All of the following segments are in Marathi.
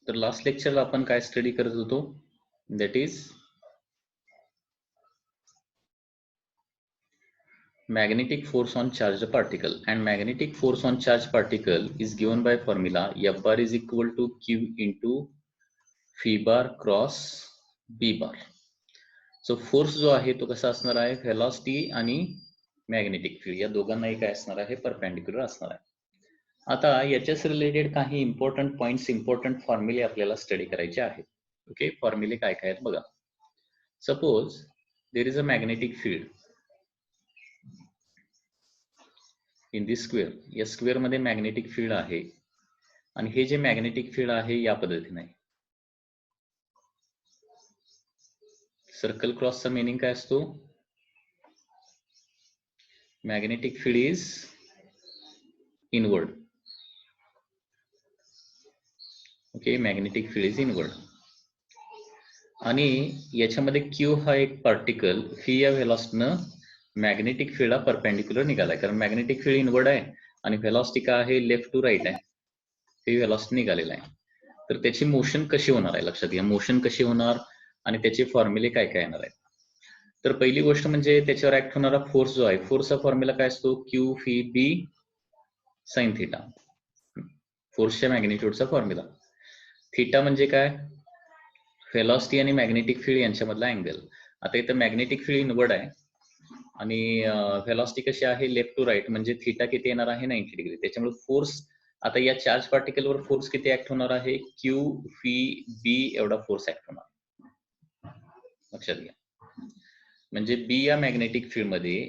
तर लास्ट लेक्चरला आपण काय स्टडी करत होतो, that is magnetic force on charged particle, and magnetic force on charged particle is given by formula F bar is equal to Q into phi bar cross B bar. So force जो आहे तो कसा असणार आहे, व्हेलॉसिटी आणि मॅग्नेटिक फील्ड या दोघांनाही काय असणार आहे, परपेंडिक्युलर असणार आहे. आता याच्याच रिलेटेड काही इम्पॉर्टंट पॉइंट्स, इम्पॉर्टंट फॉर्म्युले आपल्याला स्टडी करायचे आहेत. ओके, फॉर्म्युले काय काय आहेत बघा. Suppose there is a magnetic field in this square. या स्क्वेअर मध्ये मॅग्नेटिक फील्ड आहे आणि हे जे मॅग्नेटिक फील्ड आहे या पद्धतीने आहे. सर्कल क्रॉसचा मीनिंग काय असतो, magnetic field is inward. Okay, magnetic field is inward. आणि याच्यामध्ये क्यू हा एक पार्टिकल फी या व्हेलॉसिटीनं मॅग्नेटिक फील्डला परपेंडिक्युलर निघालाय, कारण मॅग्नेटिक फील्ड इनवर्ड आहे आणि व्हेलॉसिटी काय आहे, लेफ्ट टू राईट आहे. हे व्हेलॉसिटी निघालेला आहे. तर त्याची मोशन कशी होणार आहे लक्षात घ्या. मोशन कशी होणार आणि त्याचे फॉर्म्युले काय काय येणार आहेत. तर पहिली गोष्ट म्हणजे त्याच्यावर ऍक्ट होणारा फोर्स जो आहे, फोर्सचा फॉर्म्युला काय असतो, क्यू फी बी साइन थिटा. फोर्सच्या मॅग्निट्यूडचा फॉर्म्युला. थिटा म्हणजे काय, व्हेलॉसिटी आणि मॅग्नेटिक फील्ड यांच्यामधला अँगल. आता इथं मॅग्नेटिक फील्ड इनवर्ड आहे आणि व्हेलॉसिटी कशी आहे, लेफ्ट टू राईट, म्हणजे थिटा किती येणार आहे, 90 डिग्री. त्याच्यामुळे फोर्स, आता या चार्ज पार्टिकलवर फोर्स किती ऍक्ट होणार आहे, क्यू फी बी एवढा फोर्स ऍक्ट होणार. लक्षात घ्या. म्हणजे बी या मॅग्नेटिक फील्ड मध्ये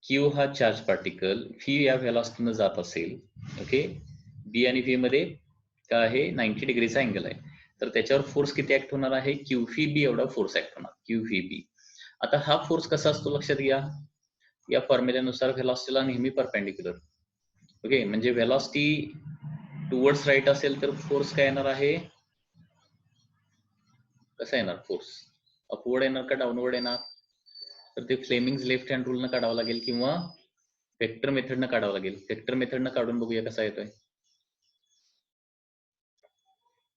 क्यू हा चार्ज पार्टिकल फी या व्हेलॉसिटीनं जात असेल. ओके, बी आणि व्ही मध्ये काय आहे, 90 डिग्रीचा अँगल आहे. तर त्याच्यावर फोर्स किती ऍक्ट होणार आहे, क्यू फी बी एवढा फोर्स ऍक्ट होणार, क्यू फी बी. आता हा फोर्स कसा असतो लक्षात घ्या, या फॉर्म्युल्यानुसार व्हेलॉसिटीला नेहमी परपेंडिक्युलर. ओके, म्हणजे व्हेलॉसिटी टुवर्ड्स राईट असेल तर फोर्स काय येणार आहे, कसा येणार फोर्स, अपवर्ड येणार का डाऊनवर्ड येणार. तर ते फ्लेमिंग्स लेफ्ट हँड रूलनं काढावं लागेल किंवा वेक्टर मेथडनं काढावं लागेल. वेक्टर मेथडनं काढून बघूया कसा येतोय.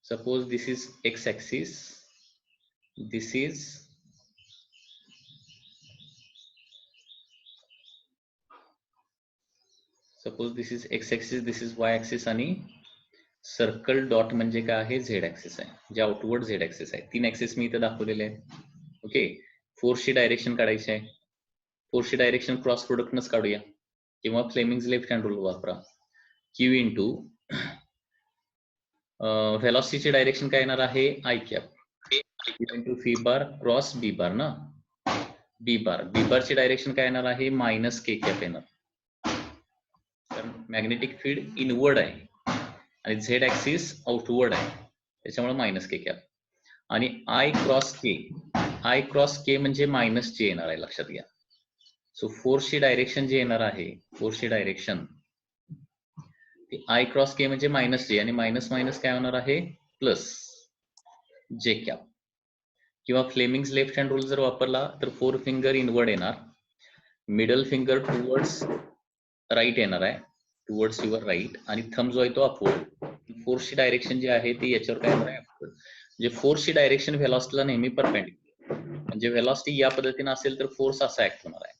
Suppose this is x axis, this is suppose this is x axis, this is why axis आणि सर्कल डॉट म्हणजे काय आहे, झेड ऍक्सिस आहे, जे आउटवर्ड झेड ऍक्सिस आहे. 3 ऍक्सिस मी इथे दाखवलेले आहेत. ओके, फोर्सची डायरेक्शन काढायची आहे. फोर्सची डायरेक्शन क्रॉस प्रोडक्टनच काढूया किंवा फ्लेमिंग्स लेफ्ट हँड रूल वापरा. क्यू इंटू व्हेलॉसिटीची डायरेक्शन काय येणार आहे, i cap into v bar cross B bar ना. बी बार, बी बारची डायरेक्शन काय येणार आहे, मायनस के कॅप येणार, कारण मॅग्नेटिक फील्ड इनवर्ड आहे आणि झेड ऍक्सिस आउटवर्ड आहे, त्याच्यामुळे मायनस के कॅप. आणि i cross k, i cross k म्हणजे मायनस जे येणार आहे, लक्षात घ्या. सो फोर्सची डायरेक्शन जे येणार आहे, फोर्सची डायरेक्शन आय क्रॉस के म्हणजे मायनस जे, आणि मायनस मायनस काय होणार आहे, प्लस जे कॅप. किंवा फ्लेमिंग्स लेफ्ट हँड रूल जर वापरला तर 4 फिंगर इनवर्ड येणार, मिडल फिंगर टुवर्ड्स राईट येणार आहे, टुवर्ड्स युअर राईट, आणि थंब जो आहे तो अपवर्ड. फोर्सची डायरेक्शन जी आहे ती याच्यावर काय येणार आहे, अपवर्ड. म्हणजे फोर्सची डायरेक्शन व्हेलॉसिटीला नेहमी परपेंडिक्युलर. म्हणजे व्हेलॉसिटी या पद्धतीने असेल तर फोर्स असा ऍक्ट होणार आहे.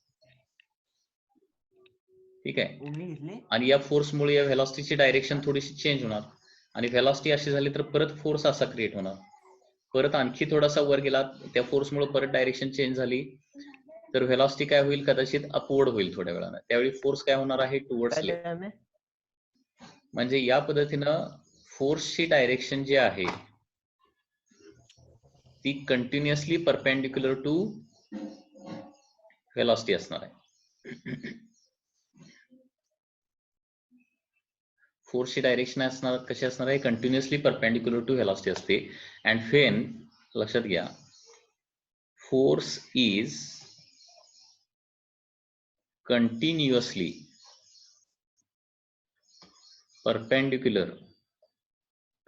ठीक आहे, आणि या फोर्समुळे या व्हेलॉसिटीची डायरेक्शन थोडीशी चेंज होणार, आणि व्हेलॉसिटी अशी झाली तर परत फोर्स असा क्रिएट होणार. परत आणखी थोडासा वर गेला, त्या फोर्समुळे परत डायरेक्शन चेंज झाली तर व्हेलॉसिटी काय होईल, कदाचित अपवर्ड होईल थोड्या वेळानं. त्यावेळी फोर्स काय होणार आहे, टुवर्ड्स लेफ्ट. म्हणजे या पद्धतीनं फोर्सची डायरेक्शन जी आहे ती कंटिन्युअसली परपेंडिक्युलर टू व्हेलॉसिटी असणार आहे. फोर्सची डायरेक्शन असणार कशी असणार आहे, कंटिन्युअसली परपेंडिक्युलर टू व्हेलॉसिटी असते. अँड व्हेन, लक्षात घ्या, force is continuously perpendicular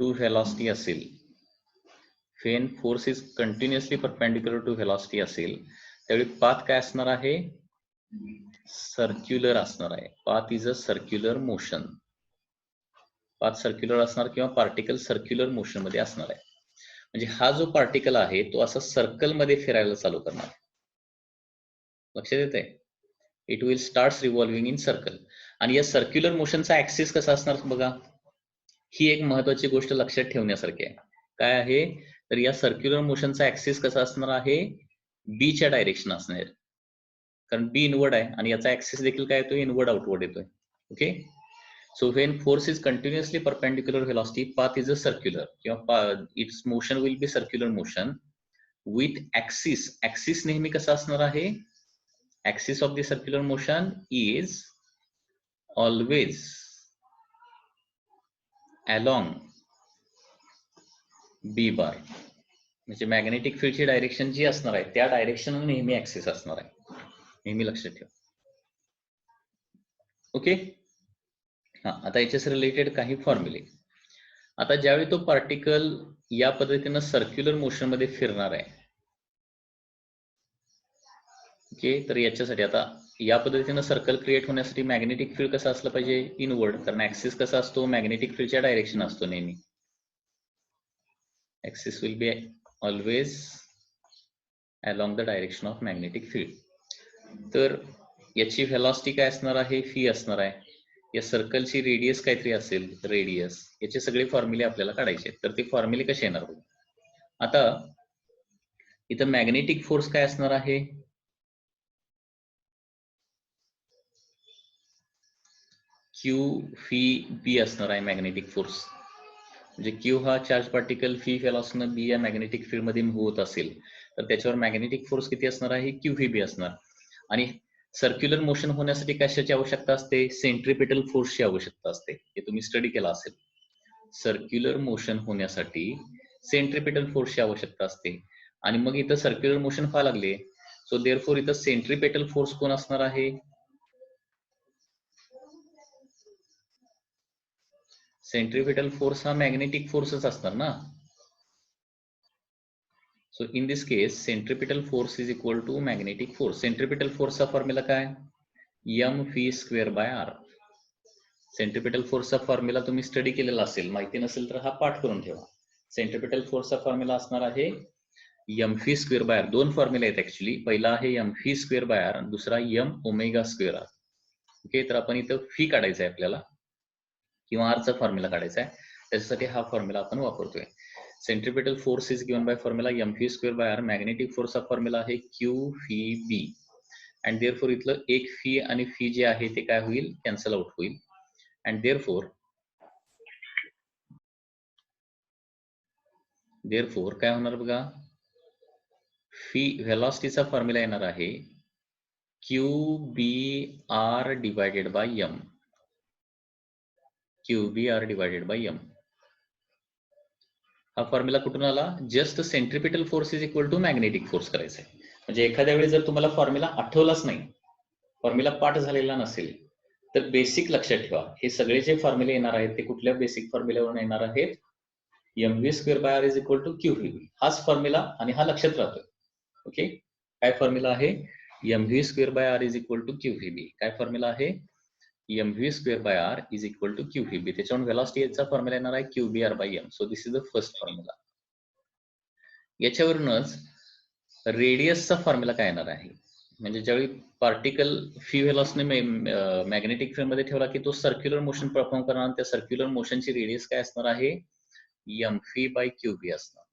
to velocity असेल, when force is continuously perpendicular to velocity असेल, त्यावेळी पाथ काय असणार आहे, सर्क्युलर असणार आहे. Path is a circular motion. Path circular असणार किंवा पार्टिकल सर्क्युलर मोशन मध्ये असणार आहे. म्हणजे हा जो पार्टिकल आहे तो असा सर्कल मध्ये फिरायला चालू करणार. लक्षात येतंय? It will start revolving in circle. आणि या सर्क्युलर मोशनचा ऍक्सिस कसा असणार बघा, ही एक महत्वाची गोष्ट लक्षात ठेवण्यासारखी आहे. काय आहे तर या सर्क्युलर मोशनचा ऍक्सिस कसा असणार आहे, बीच्या डायरेक्शन असणार आहे. कारण बी इनवर्ड आहे आणि याचा ऍक्सिस देखील काय येतोय, इनवर्ड आउटवर्ड येतोय. Okay, so when force is continuously perpendicular velocity path is a circular, its motion will be circular motion with axis नेहमी कसा असणार आहे, axis of the circular motion is always along b bar. म्हणजे मॅग्नेटिक फील्डची डायरेक्शन जी असणार आहे त्या डायरेक्शन नेहमी ऍक्सिस असणार आहे, नेहमी लक्षात ठेवा. ओके, हा आता याच्यास रिलेटेड काही फॉर्म्युले. आता ज्यावेळी तो पार्टिकल या पद्धतीनं सर्क्युलर मोशन मध्ये फिरणार आहे, ओके, तर याच्यासाठी आता या पद्धतीनं सर्कल क्रिएट होण्यासाठी मॅग्नेटिक फील्ड कसं असलं पाहिजे, इनवर्ड. कारण ऍक्सिस कसा असतो, मॅग्नेटिक फील्डच्या डायरेक्शन असतो नेहमी. Axis will be always along the direction of magnetic field. तर याची व्हेलॉसिटी काय असणार आहे, फी असणार आहे. या सर्कलची रेडियस काहीतरी असेल, रेडियस. याचे सगळे फॉर्म्युले आपल्याला काढायचे. तर ते फॉर्म्युले कसे येणार बघू. आता इथं मॅग्नेटिक फोर्स काय असणार आहे, क्यू फी बी असणार आहे मॅग्नेटिक फोर्स. म्हणजे क्यू हा चार्ज पार्टिकल फी व्हेलॉसिटीनं बी या मॅग्नेटिक फील्ड मध्ये मूव्ह होत असेल तर त्याच्यावर मॅग्नेटिक फोर्स किती असणार आहे, क्यू फी बी असणार. आणि सर्क्युलर मोशन होण्यासाठी कशाची आवश्यकता असते, सेंट्रिपिटल फोर्सची आवश्यकता असते. हे तुम्ही स्टडी केला असेल. सर्क्युलर मोशन होण्यासाठी सेंट्रिपिटल फोर्सची आवश्यकता असते. आणि मग इथं सर्क्युलर मोशन व्हायला लागले, सो देअरफॉर इथं सेंट्रिपिटल फोर्स कोण असणार आहे, सेंट्रिपिटल फोर्स हा मॅग्नेटिक फोर्सच असणार ना. So in this case centripetal force is equal to magnetic force. Centripetal फोर्सचा फॉर्म्युला काय, m v square by r. Centripetal फोर्सचा फॉर्म्युला तुम्ही स्टडी केलेला असेल, माहिती नसेल तर हा पाठ करून ठेवा. सेंट्रिपिटल फोर्सचा फॉर्म्युला असणार आहे m v square by r. दोन फॉर्म्युले आहेत ऍक्च्युली. पहिला आहे m v square by r, दुसरा m omega square r. Okay, तर आपण इथं फी काढायचं आहे आपल्याला किंवा आरचा फॉर्म्युला काढायचा आहे, त्याच्यासाठी हा फॉर्म्युला आपण वापरतोय. Centripetal force is given by formula m v square by r. Magnetic फोर्सचा फॉर्म्युला आहे q v B. And therefore इथलं एक फी आणि फी जे आहे ते काय होईल, कॅन्सल आउट होईल. अँड देअरफॉर काय होणार बघा, फी व्हेलॉसिटीचा फॉर्म्युला येणार आहे Q B R divided by M. Q B R divided by M. हा फॉर्म्युला कुठून आला, just centripetal force is equal to magnetic force करायचा आहे. म्हणजे एखाद्या वेळी जर तुम्हाला फॉर्म्युला आठवलाच नाही, फॉर्म्युला पाठ झालेला नसेल, तर बेसिक लक्षात ठेवा. हे सगळे जे फॉर्म्युले येणार आहेत ते कुठल्या बेसिक फॉर्म्युल्यावरून येणार आहेत, m V square by r is equal to q v B. हाच फॉर्म्युला आणि हा लक्षात राहतोय. ओके, काय फॉर्म्युला आहे, m V square by r is equal to q v B. काय फॉर्म्युला आहे, m V square by r is equal to q v B. त्याच्यावरून व्हेलॉसिटीचा फॉर्म्युला येणार आहे Q B R by m. So this is the first formula. याच्यावरूनच रेडियसचा फॉर्म्युला काय येणार आहे, म्हणजे ज्यावेळी पार्टिकल फी व्हेलॉसिटीने मॅग्नेटिक फील्ड मध्ये ठेवला की तो सर्क्युलर मोशन परफॉर्म करणार. त्या सर्क्युलर मोशनची रेडियस काय असणार आहे, m v by Q B असणार.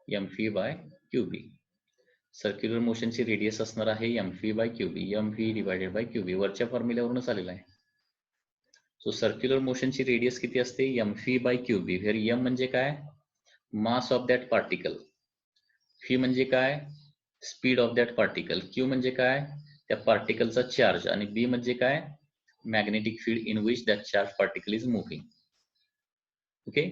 M v by Q B. Circular मोशनची रेडियस असणार आहे m v by Q B. M v divided by Q B वरच्या फॉर्म्युल्यावरूनच आलेला आहे. सो सर्क्युलर मोशनची रेडियस किती असते, M v by Q B. Where M म्हणजे काय, mass of that particle. V म्हणजे काय, speed of that particle. Q म्हणजे काय, त्या पार्टिकलचा चार्ज. आणि बी म्हणजे काय, magnetic field in which that charge particle is moving. Okay,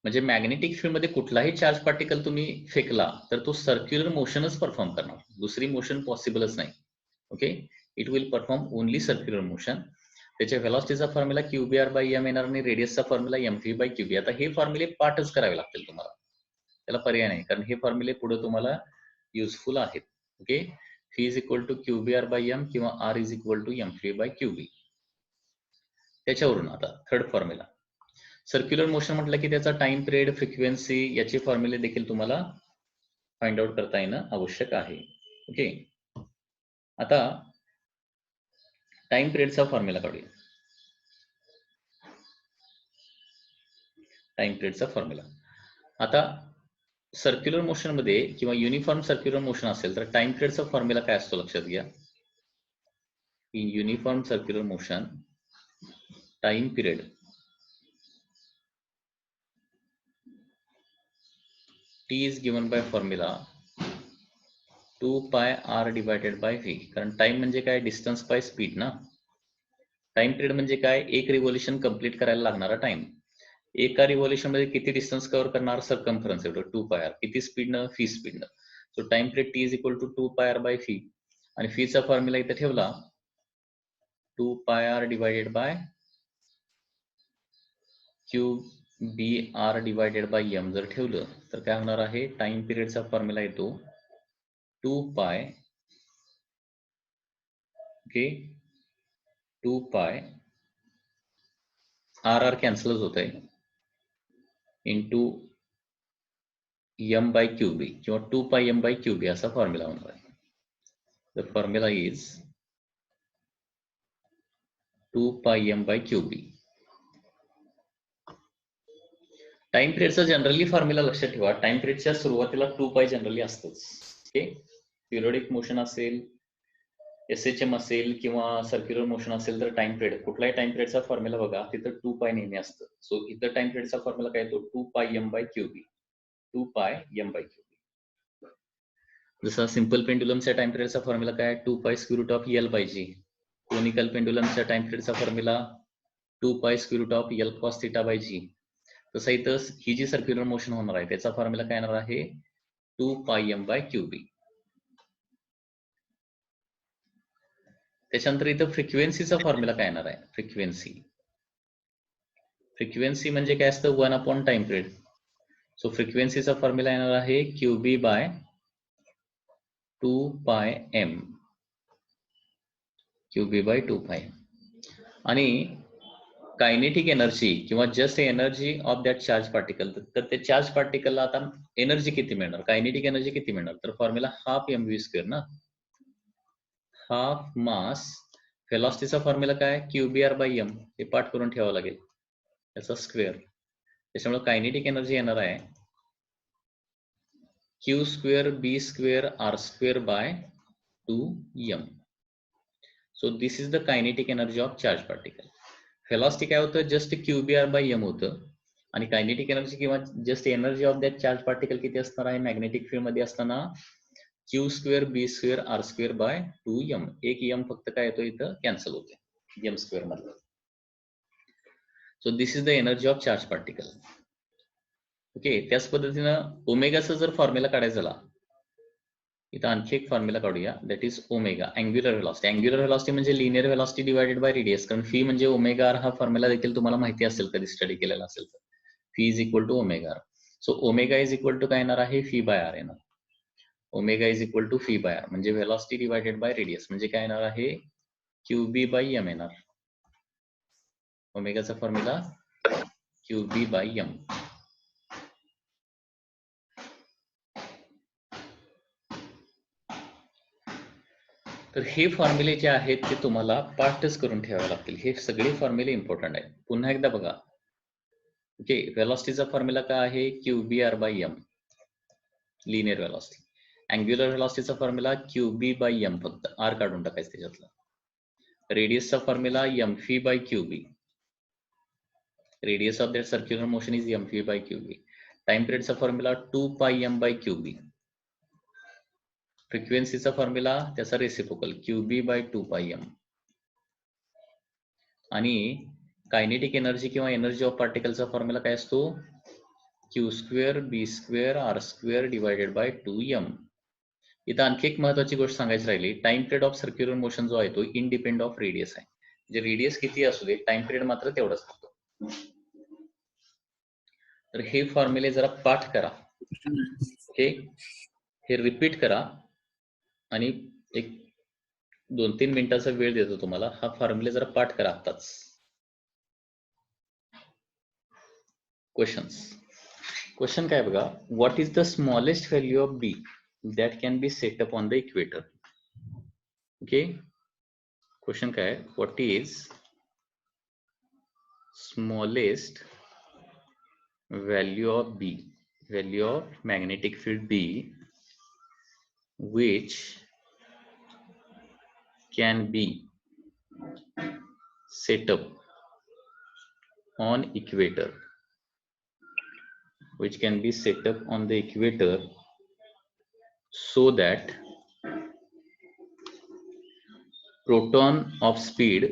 म्हणजे मॅग्नेटिक फील्ड मध्ये कुठलाही चार्ज पार्टिकल तुम्ही फेकला तर तो सर्क्युलर मोशनच परफॉर्म करणार, दुसरी मोशन पॉसिबलच नाही. Okay, it will perform only circular motion. त्याच्या व्हेलॉसिटीचा formula q B R by m येणार आणि रेडियसचा formula m v by Q B. आता हे फॉर्म्युले पाठच करावे लागतील तुम्हाला, त्याला पर्याय नाही, कारण हे फॉर्म्युले पुढे तुम्हाला युजफुल आहेत. Okay, v is equal to q B R by m किंवा r is equal to m v by Q B. त्याच्यावरून आता थर्ड फॉर्म्युला, सर्क्युलर मोशन म्हटलं की त्याचा टाइम पिरियड, फ्रिक्वेन्सी याचे फॉर्म्युले देखील तुम्हाला फाइंड आउट करता येणं आवश्यक आहे. ओके, आता टाइम पिरियडचा फॉर्म्युला काढूया. टाइम पिरियडचा फॉर्म्युला, आता सर्क्युलर मोशन मध्ये किंवा युनिफॉर्म सर्क्युलर मोशन असेल तर टाइम पिरियडचा फॉर्म्युला काय असतो लक्षात घ्या. In uniform circular motion time period T is given by formula 2 pi r divided by v. कारण टाइम म्हणजे काय, डिस्टन्स बाय स्पीड ना. टाइम पिरियड म्हणजे काय, एक रिव्होल्यूशन कंप्लीट करायला लागणारा टाइम. एका रिव्होल्यूशन मध्ये किती डिस्टन्स कव्हर करणार, सर्कम्फरन्स एवढं 2 pi r. किती स्पीडनं, v स्पीडनं. So time period T is equal to 2 pi r by v. आणि v चा फॉर्म्युला इथे ठेवला 2 pi r divided by q b r divided by m जर ठेवलं तर काय होणार आहे, टाइम पिरियडचा फॉर्म्युला येतो 2 pi, okay, 2 pi r r कॅन्सलच होत आहे into m by Q B किंवा 2 pi m by q B असा फॉर्म्युला होणार आहे. The formula is 2 pi m by q B. Time पिरियडचा जनरली फॉर्म्युला लक्षात ठेवा, टाइम पिरियडच्या सुरुवातीला 2 pi जनरली असतंच. ओके, पिरियोडिक मोशन असेल, एसएचएम असेल किंवा सर्क्युलर मोशन असेल तर टाइम पिरियड, कुठलाही टाइम पिरियडचा फॉर्म्युला बघा तिथं 2 pi नेहमी असतं. सो इथं टाइम पिरियडचा फॉर्म्युला काय येतो, 2 pi m by q B. 2 pi m by q B. जसा सिंपल पेंडुलमच्या टाइम पिरियडचा फॉर्म्युला काय, 2 pi square root of l by g. Conical पेंडुलमच्या टाइम पिरियडचा formula 2 pi square root of l cos theta by g. तसं इथं ही जी सर्क्युलर मोशन होणार आहे त्याचा फॉर्म्युला काय येणार आहे, 2 pi m by क्यू बी. त्याच्यानंतर इथं फ्रिक्वेन्सीचा फॉर्म्युला काय येणार आहे, फ्रिक्वेन्सी म्हणजे काय असतं, 1 अपॉन टाइम पिरियड. सो फ्रिक्वेन्सीचा फॉर्म्युला येणार आहे Q B by 2 pi m, Q B by 2 pi. आणि कायनेटिक एनर्जी किंवा just energy of that charge particle, तर ते चार्ज पार्टिकलला आता एनर्जी किती मिळणार, कायनेटिक एनर्जी किती मिळणार, तर formula half M V square ना, हाफ मास. व्हेलॉसिटीचा फॉर्म्युला काय, Q B R by M, हे पाठ करून ठेवावं लागेल, त्याचा स्क्वेअर. त्याच्यामुळे कायनेटिक एनर्जी येणार आहे Q square B square R square by 2m. So this is the kinetic energy of charge particle. Velocity काय होतं, just Q B R by M होतं. आणि कायनेटिक एनर्जी किंवा just energy of that charge particle किती असणार आहे, मॅग्नेटिक फील्ड मध्ये असताना Q square B square R square by 2m. एक m फक्त काय येतो इथं कॅन्सल होते m स्क्वेअर मधलं. So this is the energy of charge particle. Okay, त्याच पद्धतीनं ओमेगाचा जर फॉर्म्युला काढायचा झाला, इथं आणखी एक फॉर्म्युला काढूया, that is omega, angular velocity. Angular velocity म्हणजे linear velocity divided by radius. कारण फी म्हणजे ओमेगा आर, हा फॉर्म्युला देखील तुम्हाला माहिती असेल कधी स्टडी केलेला असेल तर. V is equal to omega r. So omega is equal to काय येणार आहे, फी बाय आर येणार. Omega is equal to v by r म्हणजे व्हेलॉसिटी डिवाइडेड बाय रेडियस म्हणजे काय येणार आहे, क्यू बी बाय एम येणार. ओमेगाचा formula q B by M. तर हे फॉर्म्युले जे आहेत ते तुम्हाला पाठच करून ठेवावे लागतील. हे सगळे फॉर्म्युले इम्पॉर्टंट आहेत. पुन्हा एकदा बघा. ओके, व्हेलॉसिटीचा फॉर्म्युला काय आहे, Q B R by m, linear velocity. Angular व्हेलॉसिटीचा formula q B by m, फक्त आर काढून टाकायचं त्याच्यातला. रेडियसचा formula m v by Q B. Radius of that circular motion is m v by Q B. Time पिरियडचा formula 2 pi m by Q B. फ्रिक्वेन्सीचा फॉर्म्युला त्याचा reciprocal q B by 2 pi m. आणि कायनेटिक एनर्जी किंवा एनर्जी ऑफ पार्टिकलचा फॉर्म्युला काय असतो, Q square B square R square divided by 2m. इथं आणखी एक महत्वाची गोष्ट सांगायची राहिली, time period of circular motion जो आहे तो इंडिपेंड ऑफ रेडियस आहे. म्हणजे रेडियस किती असू दे, टाइम पिरियड मात्र तेवढाच असतो. तर हे फॉर्म्युले जरा पाठ करा, हे रिपीट करा आणि एक 2-3 मिनिटाचा वेळ देतो तुम्हाला. हा फॉर्म्युले जरा पाठ करा आत्ताच. क्वेश्चन काय बघा, what is the smallest value of B that can be set up on the equator. Okay, question काय, what is smallest value of B, value of magnetic field B, which can be set up on equator, which can be set up on the equator so that proton of speed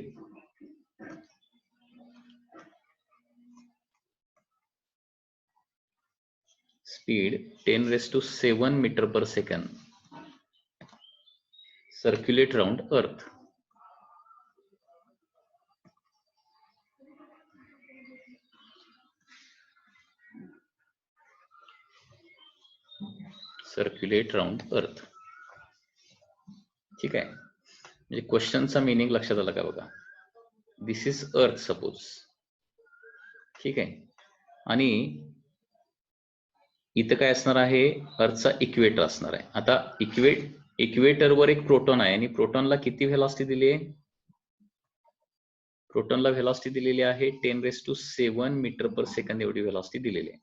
speed 10 raised to 7 meter per second circulate around earth. Circulate around earth. ठीक आहे, म्हणजे क्वेश्चनचा मिनिंग लक्षात आला का बघा. दिस इज अर्थ सपोज, ठीक आहे, आणि इथं काय असणार आहे, अर्थचा इक्वेटर असणार आहे. आता इक्वेटरवर एक प्रोटॉन आहे आणि प्रोटॉनला किती व्हेलॉसिटी दिली आहे, प्रोटॉनला व्हेलॉसिटी दिलेली आहे 10 raised to 7 metre per second एवढी व्हेलॉसिटी दिलेली आहे.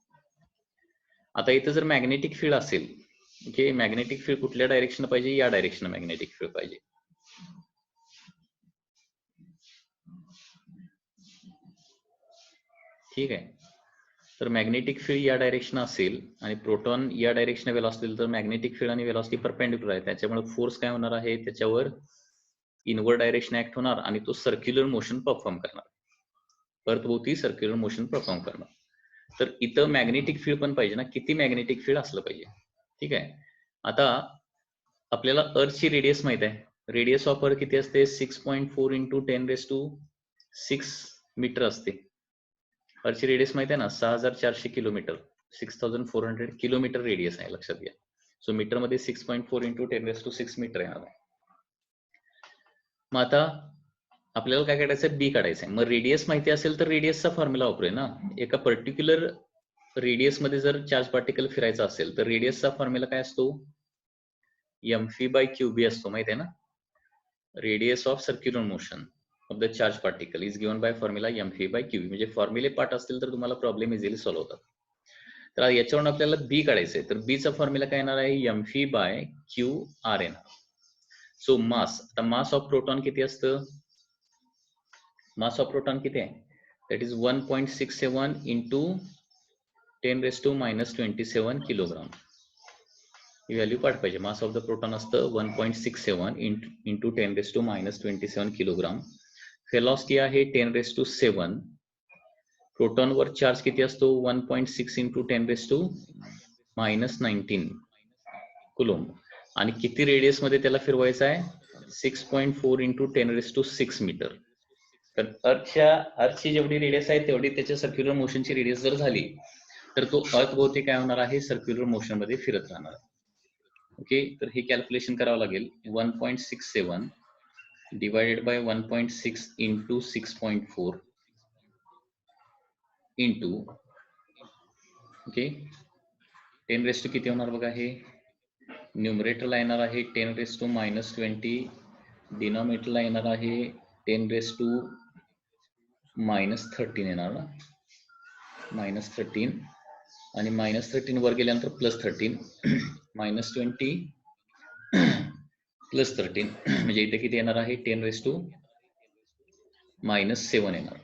आता इथं जर मॅग्नेटिक फील्ड असेल, ओके, मॅग्नेटिक फील्ड कुठल्या डायरेक्शन पाहिजे, या डायरेक्शन मॅग्नेटिक फील्ड पाहिजे. ठीक आहे, तर मॅग्नेटिक फील्ड या डायरेक्शन असेल आणि प्रोटॉन या डायरेक्शन व्हेलॉसिटी असेल तर मॅग्नेटिक फील्ड आणि व्हेलॉसिटी परपेंडिक्युलर आहे, त्याच्यामुळे फोर्स काय होणार आहे, त्याच्यावर इनवर्ड डायरेक्शन ऍक्ट होणार आणि तो सर्क्युलर मोशन परफॉर्म करणार, अर्थभोवती सर्क्युलर मोशन परफॉर्म करणार. तर इथं मॅग्नेटिक फील्ड पण पाहिजे ना, किती मॅग्नेटिक फील्ड असलं पाहिजे. ठीक आहे, आता आपल्याला अर्थची रेडियस माहित आहे, रेडियस ऑफ अर्थ किती असते, 6.4 इंटू 10 raised to 6 मीटर असते. अर्थची रेडियस माहिती आहे ना, 6400 किलोमीटर, 6400 किलोमीटर रेडियस आहे, लक्षात घ्या. सो मीटर मध्ये 6.4 इंटू 10 raised to 6 मीटर येणार आहे. मग आता आपल्याला काय काढायचं, बी काढायचं आहे. मग रेडियस माहिती असेल तर रेडियसचा फॉर्म्युला वापरूया ना. एका पर्टिक्युलर रेडियस मध्ये जर चार्ज पार्टिकल फिरायचा असेल तर रेडियसचा फॉर्म्युला काय असतो, mv/qb असतो, माहिती आहे ना. Radius of circular motion of the charge particle is given bye formula mv/qb. म्हणजे फॉर्म्युले पार्ट असतील तर तुम्हाला प्रॉब्लेम इझिली सॉल्व्ह होतात. तर याच्यावरून आपल्याला बी काढायचंय, तर बी चा फॉर्म्युला काय येणार आहे, mv/qr येणार. सो मास, आता मास ऑफ प्रोटॉन किती असतं, मास ऑफ प्रोटॉन किती आहे, that is 1.67 into 10 raised to -27 kilogram. He value पाठ पाहिजे. मास ऑफ द प्रोटॉन असतं 1.67 into 10 raised to -27 kilogram. Velocity आहे 10 raised to 7. प्रोटॉनवर चार्ज किती असतो, 1.6 इंटू 10 raised to -19 कुलोम्ब. आणि किती रेडियस मध्ये त्याला फिरवायचं आहे, 6.4 इंटू 10 raised to 6 मीटर. तर अर्थची जेवढी रेडियस आहे तेवढी त्याच्या सर्क्युलर मोशनची रेडियस जर झाली तर तो अर्थ भोवती काय होणार आहे, सर्क्युलर मोशन मध्ये फिरत राहणार. ओके, तर हे कॅल्क्युलेशन करावं लागेल. 1.67 divided by 1.6 into 6.4 into, okay, 10 raised to किती होणार बघा, हे न्यूमरेटरला येणार आहे 10 raised to -20, डिनॉमिनेटरला येणार आहे 10 raised to -13 येणार ना, -13, आणि -13 वर गेल्यानंतर +13, -20 +13 म्हणजे इथे किती येणार आहे, 10 raised to -7 येणार,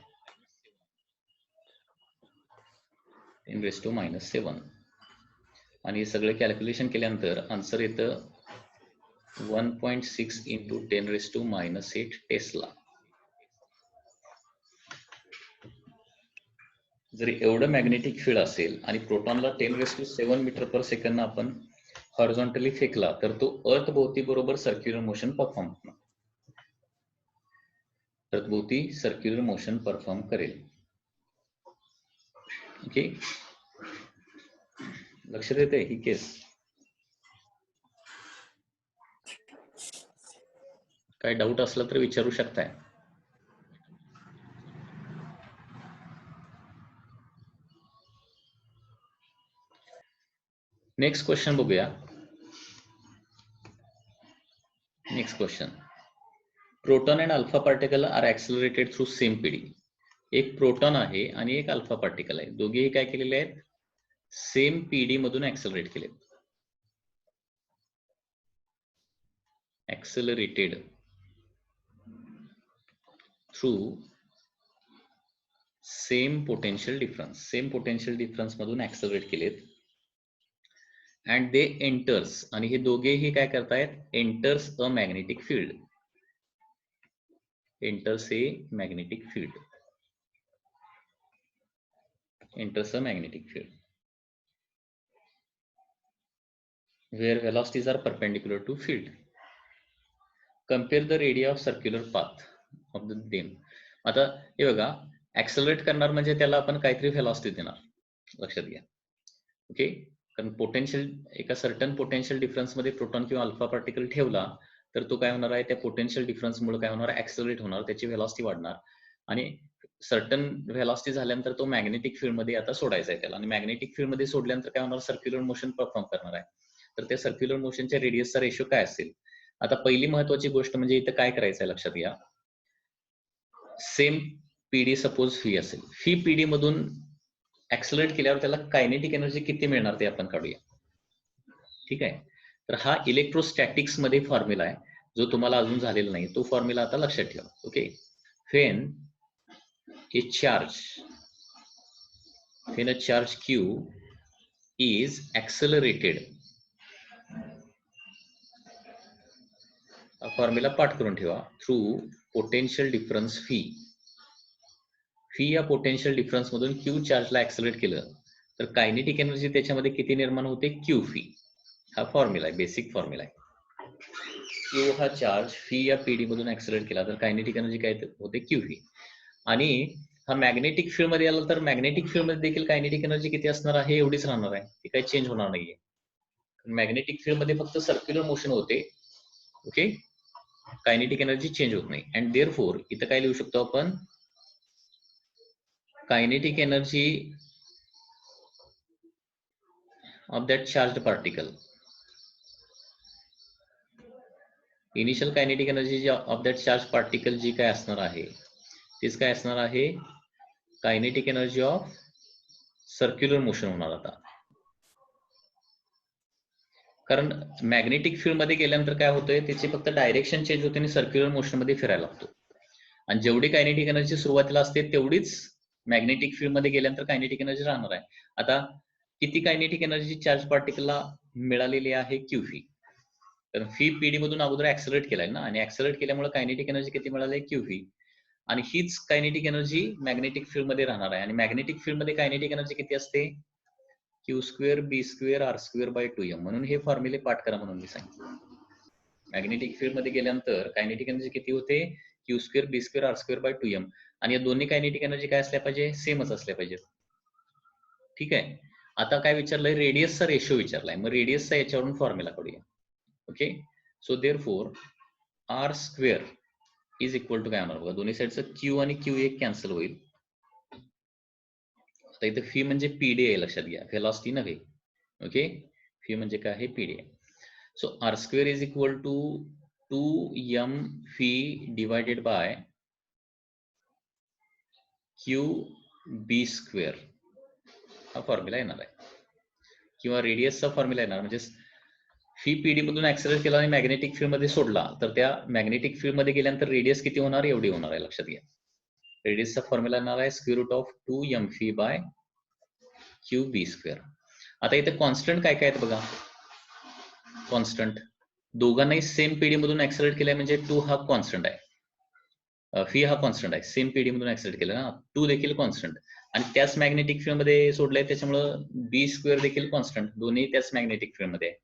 10 raised to -7. आणि हे सगळं कॅल्क्युलेशन केल्यानंतर आन्सर येतं 1.6 इंटू 10 raised to -8 टेस्ला. जर एवढं मॅग्नेटिक फील्ड असेल आणि प्रोटॉनला 10 raised to 7 metre per second आपण हॉरिझॉन्टली फेकला तर तो अर्थ भोवती बरोबर सर्क्युलर मोशन परफॉर्म करणार, अर्थ भोवती सर्क्युलर मोशन परफॉर्म करेल. ओके, लक्षात येते ही केस. काय डाऊट असला तर विचारू शकताय. नेक्स्ट क्वेश्चन बघूया. Next question, proton and alpha particle are accelerated through same PD. एक प्रोटॉन आहे आणि एक अल्फा पार्टिकल आहे, दोघेही काय केलेले आहेत, सेम पीडी मधून ऍक्सिलरेट केले. ऍक्सिलरेटेड थ्रू सेम पोटेन्शियल डिफरन्स मधून ऍक्सिलरेट केलेत. अँड दे एंटर्स, आणि हे दोघेही काय करतायत, enters a magnetic field. Enters A magnetic field. Enters a magnetic field where velocities are perpendicular to field. Compare the radii of circular path of the them. आता हे बघा, ऍक्सलरेट करणार म्हणजे त्याला आपण काहीतरी व्हेलॉसिटी देणार, लक्षात घ्या. ओके, कारण पोटेन्शियल, एका सर्टन पोटेन्शियल डिफरन्स मध्ये प्रोटॉन किंवा अल्फा पार्टिकल ठेवला तर तो काय होणार आहे, त्या पोटेन्शियल डिफरन्समुळे काय होणार, ऍक्सलरेट होणार, त्याची व्हेलॉसिटी वाढणार आणि सर्टन व्हेलॉसिटी झाल्यानंतर तो मॅग्नेटिक फील्ड मध्ये आता सोडायचा आहे त्याला, आणि मॅग्नेटिक फील्ड मध्ये सोडल्यानंतर काय होणार, सर्क्युलर मोशन परफॉर्म करणार आहे. तर त्या सर्क्युलर मोशनच्या रेडियसचा रेशो काय असेल. आता पहिली महत्वाची गोष्ट म्हणजे इथं काय करायचं आहे, लक्षात घ्या. सेम पीडी सपोज फी असेल, फी पीडी मधून ऍक्सलरेट केल्यावर त्याला कायनेटिक एनर्जी किती मिळणार ते आपण काढूया. ठीक आहे, तर हा इलेक्ट्रोस्टॅटिक्स मध्ये फॉर्म्युला आहे, जो तुम्हाला अजून झालेला नाही, तो फॉर्म्युला आता लक्षात ठेवा. Okay, when a charge q is accelerated, formula पाठ करून ठेवा, through potential difference fee. Fee या पोटेन्शियल डिफरन्स मधून क्यू चार्जला ऍक्सलरेट केलं तर कायनेटिक एनर्जी त्याच्यामध्ये किती निर्माण होते, क्यू फी. हा फॉर्म्युला आहे, बेसिक फॉर्म्युला आहे. क्यू हा चार्ज फी या पीडी मधून ऍक्सलरेट केला तर कायनेटिक एनर्जी काय होते, क्यू फी. आणि हा मॅग्नेटिक फील्ड मध्ये आला तर मॅग्नेटिक फील्ड मध्ये देखील कायनेटिक एनर्जी किती असणार आहे, एवढीच राहणार आहे, ती काही चेंज होणार नाहीये. मॅग्नेटिक फील्ड मध्ये फक्त सर्क्युलर मोशन होते. ओके, कायनेटिक एनर्जी चेंज होत नाही. अँड देअरफोर इथं काय लिहू शकतो आपण, kinetic energy of that charged particle, initial kinetic energy of that charge particle जी काय असणार आहे, तीच काय असणार आहे, kinetic energy of circular motion होणार. आता कारण मॅग्नेटिक फील्ड मध्ये गेल्यानंतर काय होतंय, त्याची फक्त डायरेक्शन चेंज होते आणि सर्क्युलर मोशन मध्ये फिरायला लागतो. आणि जेवढी कायनेटिक एनर्जी सुरुवातीला असते तेवढीच मॅग्नेटिक फील्ड मध्ये गेल्यानंतर कायनेटिक एनर्जी राहणार आहे. आता किती कायनेटिक एनर्जी चार्ज पार्टिकलला मिळालेली आहे, क्यू फी. तर फी पीडी मधून अगोदर ऍक्सलरेट केलाय ना, आणि ऍक्सलरेट केल्यामुळे कायनेटिक एनर्जी किती मिळाली, क्यू फी. आणि हीच कायनेटिक एनर्जी मॅग्नेटिक फील्ड मध्ये राहणार आहे. आणि मॅग्नेटिक फील्ड मध्ये कायनेटिक एनर्जी किती असते, Q square B square R square by 2m. म्हणून हे फॉर्म्युले पाठ करा म्हणून मी सांगितलं. मॅग्नेटिक फील्ड मध्ये गेल्यानंतर कायनेटिक एनर्जी किती होते, Q square B square R square by 2m. आणि या दोन्ही कायनेटिक एनर्जी काय असल्या पाहिजे, सेमच असल्या पाहिजेत. ठीक आहे, आता काय विचारलंय, रेडियसचा रेशो विचारलाय, मग रेडियसचा याच्यावरून फॉर्म्युला काढूया. Okay, so therefore R square is equal to काय होणार बघा, दोन्ही साईडचं क्यू आणि क्यू एक कॅन्सल होईल. आता इथे फी म्हणजे पीडी आहे, लक्षात घ्या, व्हेलॉसिटी नव्हे. ओके, फी म्हणजे काय आहे, पीडी आहे. So R square is equal to 2m v divided by Q B square, हा फॉर्म्युला येणार आहे. किंवा रेडियसचा फॉर्म्युला येणार, म्हणजे फी पीडी मधून ऍक्सेलरेट केला आणि मॅग्नेटिक फील्ड मध्ये सोडला तर त्या मॅग्नेटिक फील्ड मध्ये गेल्यानंतर रेडियस किती होणार, एवढी होणार आहे, लक्षात घ्या. रेडियसचा फॉर्म्युला येणार आहे square root of 2m v by Q B square. आता इथे कॉन्स्टंट काय काय आहेत बघा, कॉन्स्टंट दोघांनाही सेम पीडी मधून ऍक्सेलरेट केलाय म्हणजे 2 हा कॉन्स्टंट आहे, फी हा कॉन्स्टंट आहे, सेम पीडी मधून ऍक्सेलरेट केलं ना, 2 देखील कॉन्स्टंट. आणि त्याच मॅग्नेटिक फील्ड मध्ये सोडलंय त्याच्यामुळं बी स्क्वेअर देखील कॉन्स्टंट, दोन्ही त्याच मॅग्नेटिक फील्ड मध्ये आहे.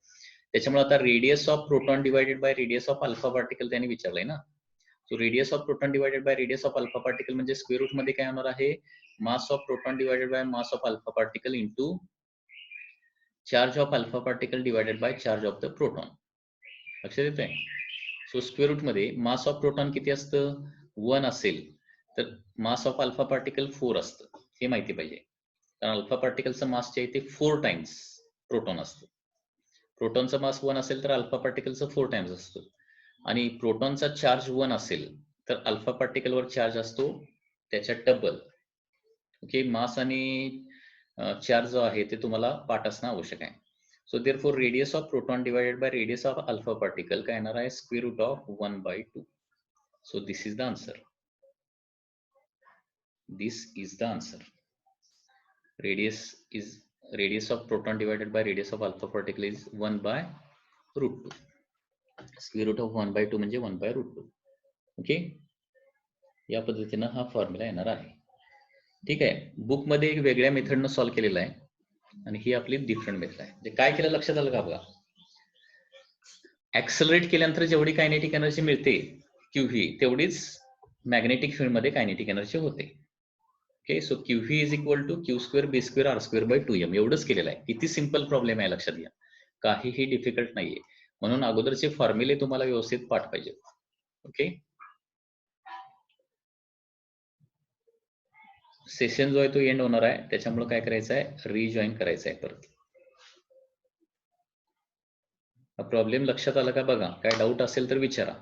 त्याच्यामुळे आता radius of proton divided by radius of alpha particle त्यांनी विचारलंय ना. So radius of proton divided by radius of alpha particle म्हणजे स्क्वेअर रूट मध्ये काय होणार आहे, mass of proton divided by mass of alpha particle into charge of alpha particle divided by charge of the proton. लक्षात येतंय. सो स्क्वेअर रूट मध्ये मास ऑफ प्रोटॉन किती असतं, 1 असेल तर मास ऑफ अल्फा पार्टिकल 4 असतं, हे माहिती पाहिजे. कारण अल्फा पार्टिकलचं मास जे आहे ते 4 टाइम्स प्रोटॉन असतं. प्रोटॉनचा मास 1 असेल तर अल्फा पार्टिकलचा 4 टाइम्स असतो आणि प्रोटॉनचा चार्ज 1 असेल तर अल्फा पार्टिकलवर चार्ज असतो त्याच्या डबल. ओके, मास आणि चार्ज जो आहे ते तुम्हाला पाठ असणं आवश्यक आहे. So therefore radius of proton divided by radius of alpha particle काय येणार आहे square root of 1/2. So this is the answer. This is the answer. Radius of proton divided by radius of alpha particle is 1/√2. Square root of 1/2 म्हणजे 1/√2. ओके, या पद्धतीनं हा फॉर्म्युला येणार आहे. ठीक आहे, बुक मध्ये एक वेगळ्या मेथडनं सॉल्व्ह केलेला आहे आणि ही आपली डिफरंट मेथड आहे. म्हणजे काय केलं लक्षात आलं का बघा, ऍक्सलरेट केल्यानंतर जेवढी कायनेटिक एनर्जी मिळते QV तेवढीच मॅग्नेटिक फील्ड मध्ये कायनेटिक एनर्जी होते. Okay, so QV is equal to Q² B² R²/2m एवढंच केलेलं आहे. किती सिंपल प्रॉब्लेम आहे लक्षात घ्या, काहीही डिफिकल्ट नाहीये. म्हणून अगोदरचे फॉर्म्युले तुम्हाला व्यवस्थित पाठ पाहिजेत. ओके, सेशन जो आहे तो एंड होणार आहे, त्याच्यामुळे काय करायचं आहे, रिजॉईन करायचं आहे परत. प्रॉब्लेम लक्षात आला का बघा, काय डाऊट असेल तर विचारा.